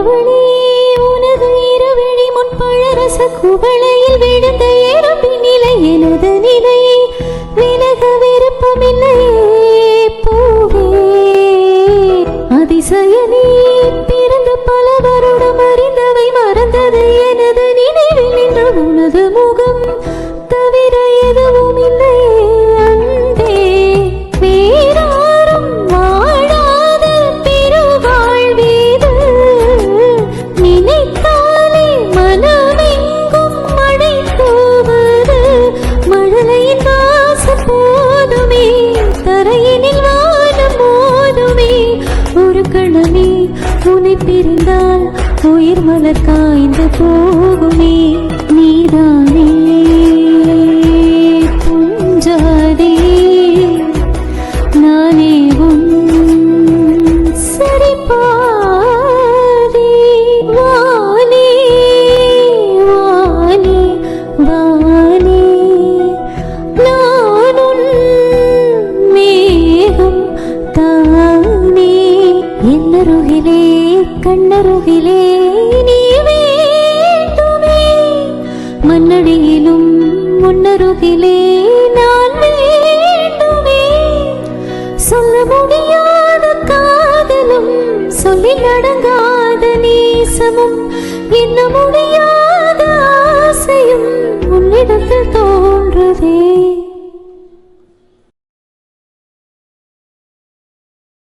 நிலவழி உனது இரவழி முன்பழரச குவளையில் விழுந்த எறும்பின் நிலை எனது நிலையை விலக விருப்பமில்லையே பூவே அதிசயனே பிறந்து பல வருடம் அறிந்தவை மறந்தது எனது நினைவில் நின்று உனது முகம் தவிர எதுவும் இல்லையே அன்பே வேறாரும் வாழாத பெருவாழ்வீது நினைத்தாலே மனமெங்கும் மழை தூவது மழலையின் வாசம் போதுமே தரையினில் வானம் மோதுமே ஒரு கணமே உன்னை பிரிந்தால் உயிர் மலர் காய்ந்து போகுமே நீதானே புஞ்சாதே நானே உன் சரிபாதி வானே வானே வானே நான் உன் மேகம் தானே என்னருகிலே கண்ணருகிலே நீ வேண்டுமே மண்ணடியிலும் முன்னருகிலே நான் வேண்டுமே சொல்ல முடியாத காதலும் சொல்லி அடங்காத நேசமும் என்ன முடியாத ஆசையும் உன்னிடத்தில் தோன்றுதே